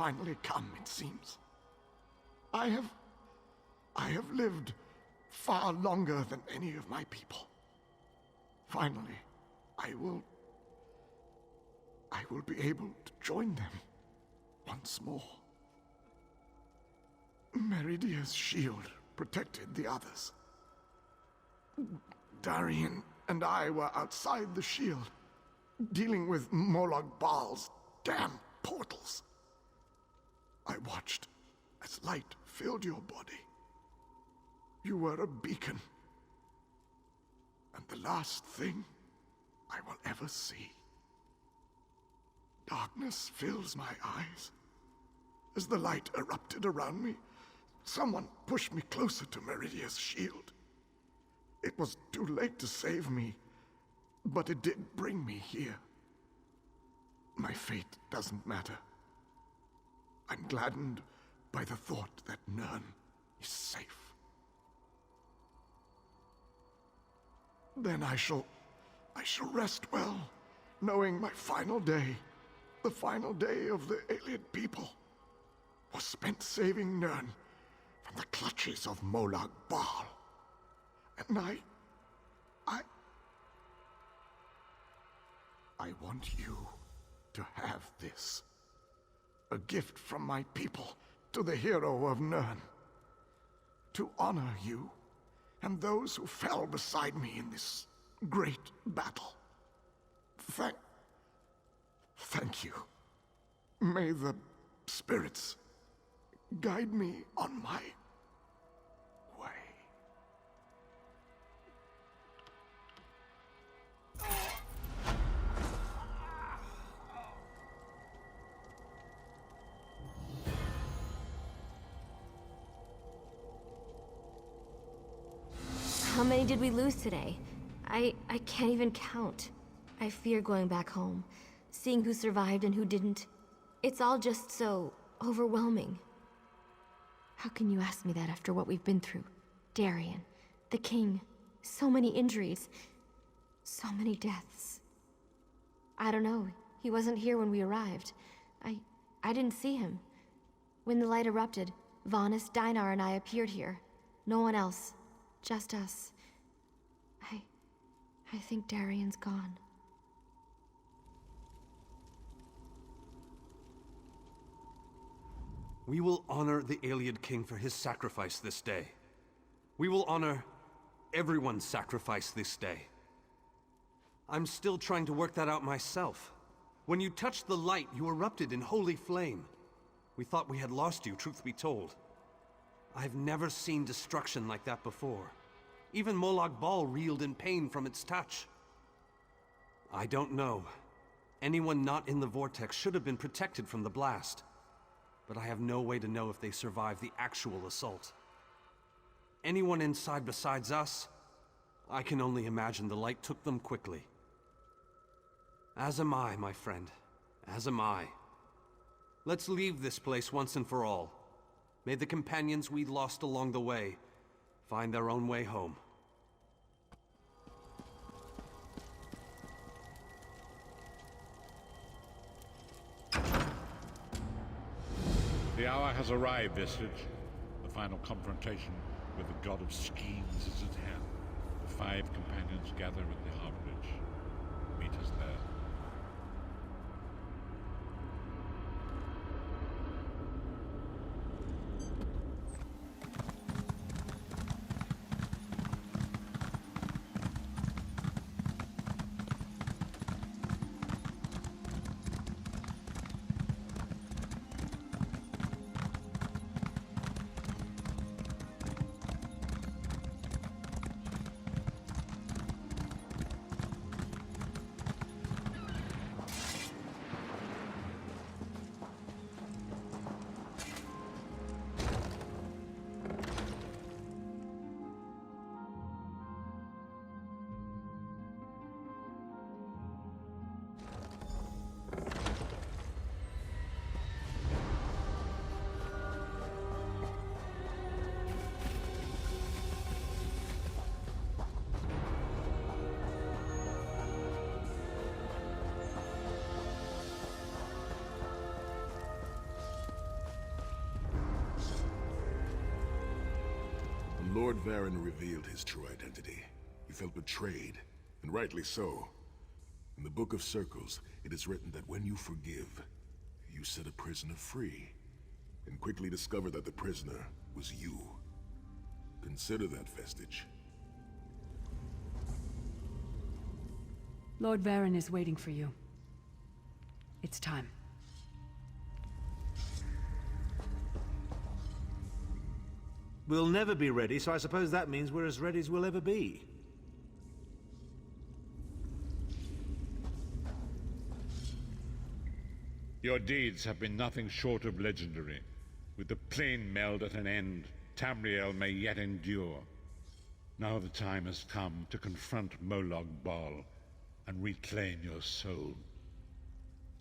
finally come, it seems. I have lived far longer than any of my people. Finally, I will be able to join them once more. Meridia's shield protected the others. Darian and I were outside the shield, dealing with Molag Bal's damn portals. I watched as light filled your body. You were a beacon, and the last thing I will ever see. Darkness fills my eyes. As the light erupted around me, someone pushed me closer to Meridia's shield. It was too late to save me, but it did bring me here. My fate doesn't matter. I'm gladdened by the thought that Nirn is safe. Then I shall rest well, knowing my final day, the final day of the Ayleid people, was spent saving Nirn from the clutches of Molag Bal. And I want you to have this. A gift from my people to the hero of Nirn. To honor you and those who fell beside me in this great battle. Thank you. May the spirits guide me on my way. How many did we lose today? I can't even count. I fear going back home, seeing who survived and who didn't. It's all just so overwhelming. How can you ask me that after what we've been through? Darian, the king, so many injuries, so many deaths. I don't know. He wasn't here when we arrived. I didn't see him. When the light erupted, Vanis, Dinar, and I appeared here. No one else. Just us. I think Darian's gone. We will honor the Ayleid king for his sacrifice this day. We will honor everyone's sacrifice this day. I'm still trying to work that out myself. When you touched the light, you erupted in holy flame. We thought we had lost you, truth be told. I've never seen destruction like that before. Even Molag Bal reeled in pain from its touch. I don't know. Anyone not in the vortex should have been protected from the blast. But I have no way to know if they survived the actual assault. Anyone inside besides us? I can only imagine the light took them quickly. As am I, my friend. As am I. Let's leave this place once and for all. May the companions we lost along the way find their own way home. The hour has arrived, Visage. The final confrontation with the god of schemes is at hand. The 5 companions gather at the harborage. Meet us there. When Lord Varen revealed his true identity, he felt betrayed, and rightly so. In the Book of Circles, it is written that when you forgive, you set a prisoner free, and quickly discover that the prisoner was you. Consider that vestige. Lord Varen is waiting for you. It's time. We'll never be ready, so I suppose that means we're as ready as we'll ever be. Your deeds have been nothing short of legendary. With the plane meld at an end, Tamriel may yet endure. Now the time has come to confront Molag Bal and reclaim your soul.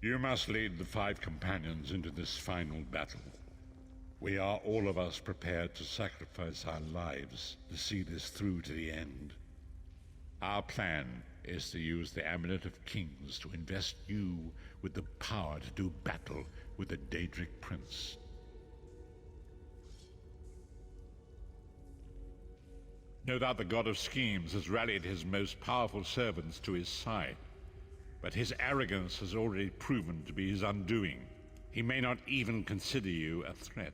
You must lead the 5 companions into this final battle. We are all of us prepared to sacrifice our lives to see this through to the end. Our plan is to use the Amulet of Kings to invest you with the power to do battle with the Daedric Prince. No doubt the God of Schemes has rallied his most powerful servants to his side, but his arrogance has already proven to be his undoing. He may not even consider you a threat.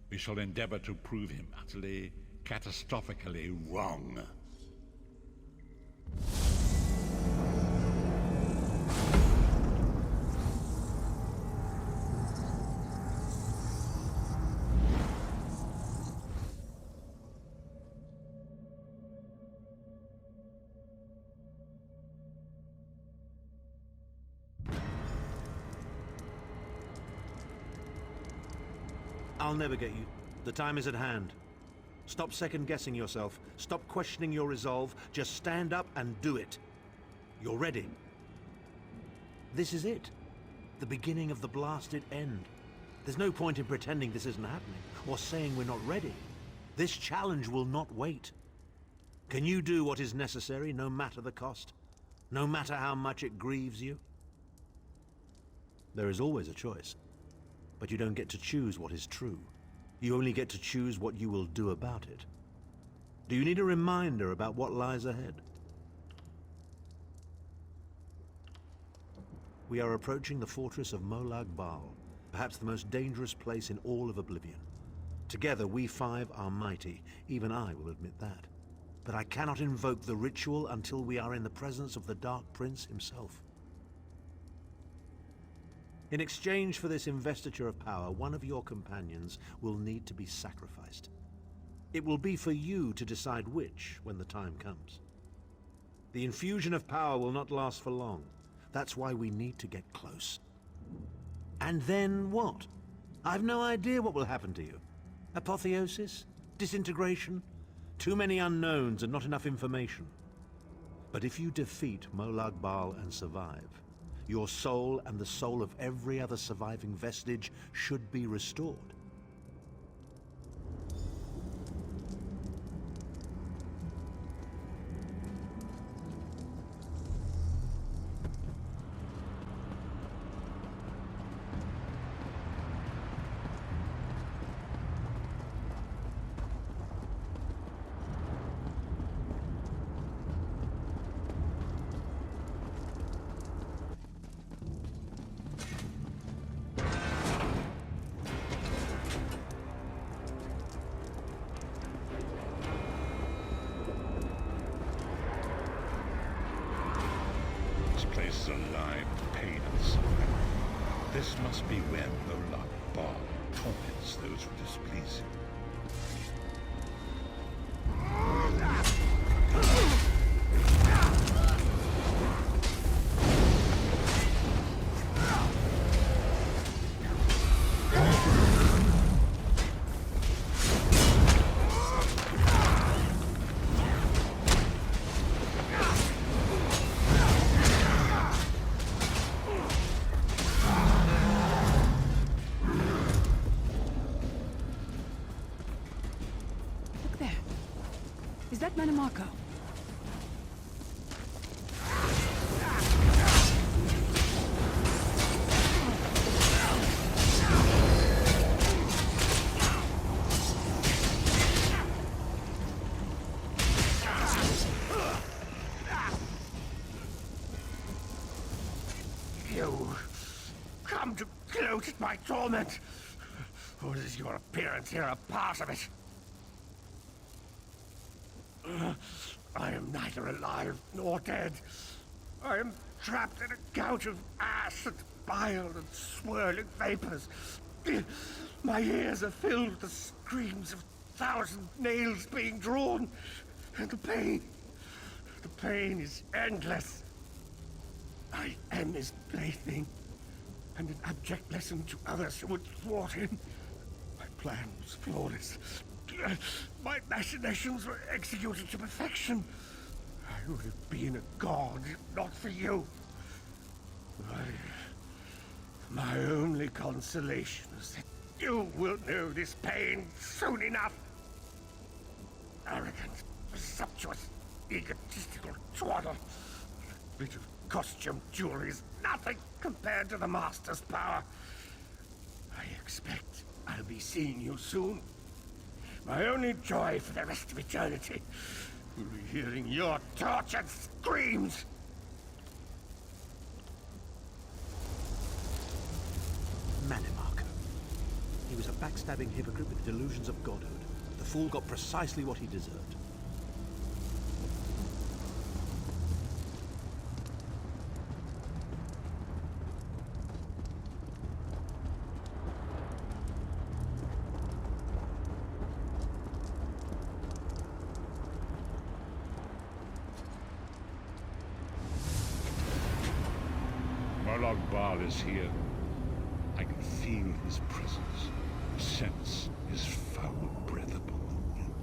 We shall endeavor to prove him utterly, catastrophically wrong. I'll never get you. The time is at hand. Stop second-guessing yourself. Stop questioning your resolve. Just stand up and do it. You're ready. This is it. The beginning of the blasted end. There's no point in pretending this isn't happening, or saying we're not ready. This challenge will not wait. Can you do what is necessary, no matter the cost? No matter how much it grieves you? There is always a choice. But you don't get to choose what is true. You only get to choose what you will do about it. Do you need a reminder about what lies ahead? We are approaching the fortress of Molag Bal, perhaps the most dangerous place in all of Oblivion. Together, we 5 are mighty. Even I will admit that. But I cannot invoke the ritual until we are in the presence of the Dark Prince himself. In exchange for this investiture of power, one of your companions will need to be sacrificed. It will be for you to decide which when the time comes. The infusion of power will not last for long. That's why we need to get close. And then what? I've no idea what will happen to you. Apotheosis? Disintegration? Too many unknowns and not enough information. But if you defeat Molag Bal and survive, your soul and the soul of every other surviving vestige should be restored. Alive, pain and suffering. This must be where Molag Bal torments those who displease him. Is that Manamako? noted my torment? Or is your appearance here a part of it? I am neither alive nor dead. I am trapped in a gout of ash and bile and swirling vapors. My ears are filled with the screams of 1,000 nails being drawn. And the pain is endless. I am his plaything, and an abject lesson to others who would thwart him. My plan was flawless. My machinations were executed to perfection. I would have been a god if not for you. My only consolation is that you will know this pain soon enough. Arrogant, presumptuous, egotistical twaddle. That bit of costume jewelry is nothing compared to the Master's power. I expect I'll be seeing you soon. My only joy for the rest of eternity will be hearing your tortured screams. Manimarco. He was a backstabbing hypocrite with delusions of godhood. The fool got precisely what he deserved. Baal is here. I can feel his presence, sense his foul breath upon the wind.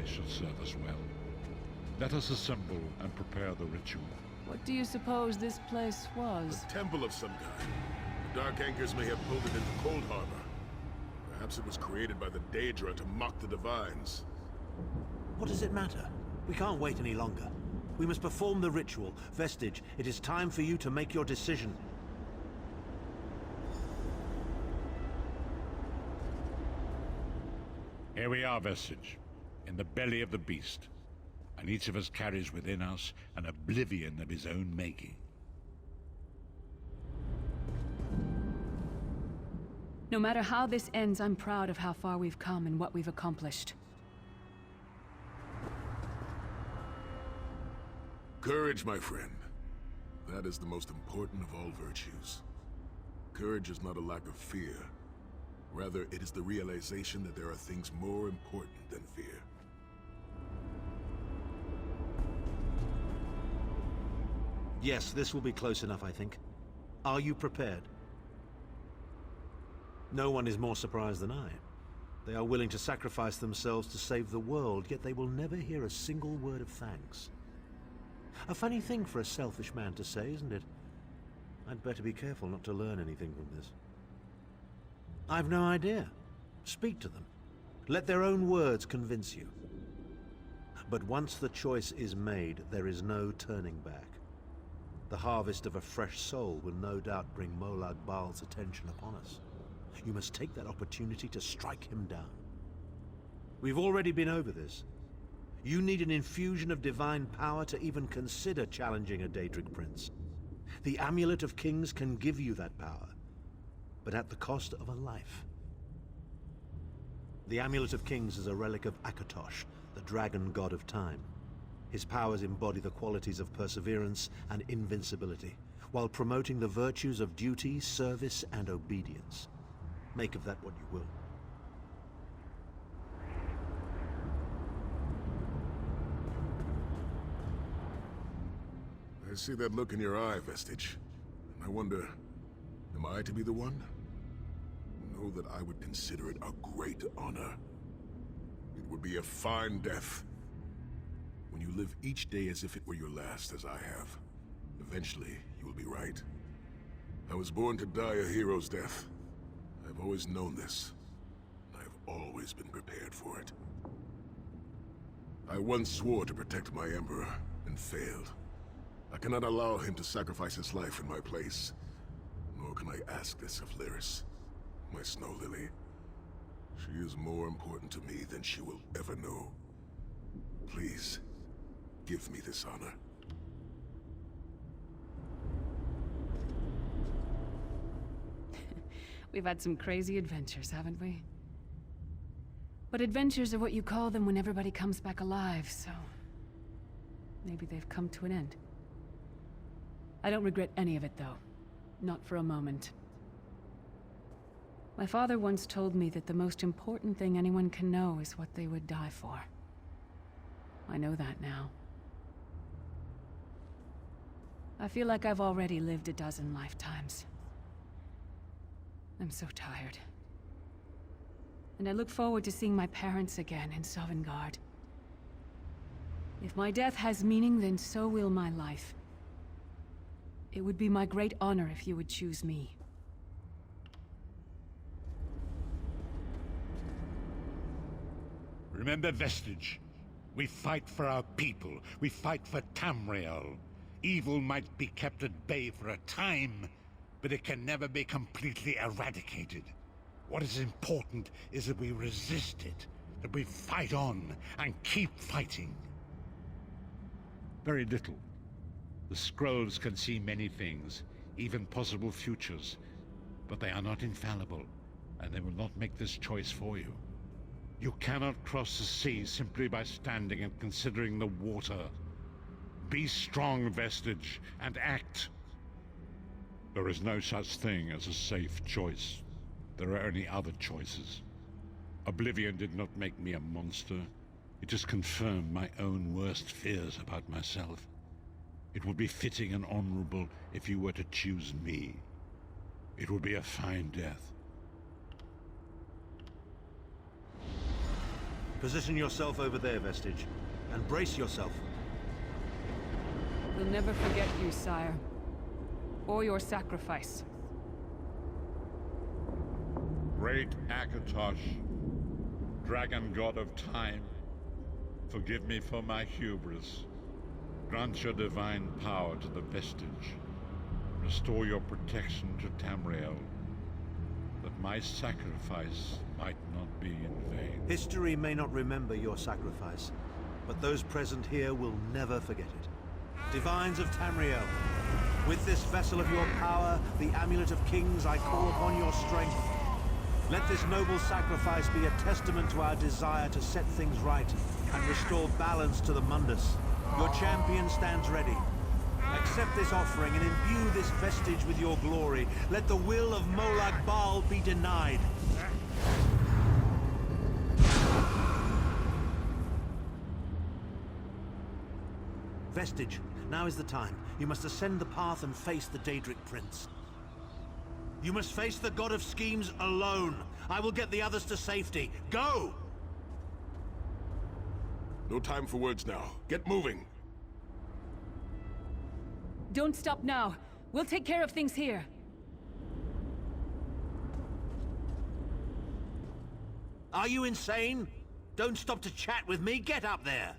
Shall serve us well. Let us assemble and prepare the ritual. What do you suppose this place was? A temple of some kind. The Dark Anchors may have pulled it into Cold Harbor. Perhaps it was created by the Daedra to mock the Divines. What does it matter? We can't wait any longer. We must perform the ritual. Vestige, it is time for you to make your decision. Here we are, Vestige, in the belly of the beast, and each of us carries within us an oblivion of his own making. No matter how this ends, I'm proud of how far we've come and what we've accomplished. Courage, my friend. That is the most important of all virtues. Courage is not a lack of fear. Rather, it is the realization that there are things more important than fear. Yes, this will be close enough, I think. Are you prepared? No one is more surprised than I. They are willing to sacrifice themselves to save the world, yet they will never hear a single word of thanks. A funny thing for a selfish man to say, isn't it? I'd better be careful not to learn anything from this. I've no idea. Speak to them. Let their own words convince you. But once the choice is made, there is no turning back. The harvest of a fresh soul will no doubt bring Molag Baal's attention upon us. You must take that opportunity to strike him down. We've already been over this. You need an infusion of divine power to even consider challenging a Daedric prince. The Amulet of Kings can give you that power, but at the cost of a life. The Amulet of Kings is a relic of Akatosh, the dragon god of time. His powers embody the qualities of perseverance and invincibility, while promoting the virtues of duty, service, and obedience. Make of that what you will. I see that look in your eye, Vestige. wonder, am I to be the one? Know that I would consider it a great honor. It would be a fine death. When you live each day as if it were your last, as I have, eventually you will be right. I was born to die a hero's death. I've always known this. I've always been prepared for it. I once swore to protect my Emperor, and failed. I cannot allow him to sacrifice his life in my place. Nor can I ask this of Lyris, my snow lily. She is more important to me than she will ever know. Please, give me this honor. We've had some crazy adventures, haven't we? But adventures are what you call them when everybody comes back alive, so... maybe they've come to an end. I don't regret any of it, though. Not for a moment. My father once told me that the most important thing anyone can know is what they would die for. I know that now. I feel like I've already lived a dozen lifetimes. I'm so tired. And I look forward to seeing my parents again in Sovngarde. If my death has meaning, then so will my life. It would be my great honor if you would choose me. Remember Vestige. We fight for our people. We fight for Tamriel. Evil might be kept at bay for a time, but it can never be completely eradicated. What is important is that we resist it, that we fight on and keep fighting. Very little. The scrolls can see many things, even possible futures, but they are not infallible, and they will not make this choice for you. You cannot cross the sea simply by standing and considering the water. Be strong, Vestige, and act. There is no such thing as a safe choice. There are only other choices. Oblivion did not make me a monster. It just confirmed my own worst fears about myself. It would be fitting and honorable if you were to choose me. It would be a fine death. Position yourself over there, Vestige, and brace yourself. We'll never forget you, sire. Or your sacrifice. Great Akatosh, dragon god of time, forgive me for my hubris. Grant your divine power to the Vestige. Restore your protection to Tamriel, that my sacrifice might not be in vain. History may not remember your sacrifice, but those present here will never forget it. Divines of Tamriel, with this vessel of your power, the Amulet of Kings, I call upon your strength. Let this noble sacrifice be a testament to our desire to set things right and restore balance to the Mundus. Your champion stands ready. Accept this offering and imbue this Vestige with your glory. Let the will of Molag Bal be denied. Vestige, now is the time. You must ascend the path and face the Daedric Prince. You must face the God of Schemes alone. I will get the others to safety. Go! No time for words now. Get moving! Don't stop now. We'll take care of things here. Are you insane? Don't stop to chat with me. Get up there.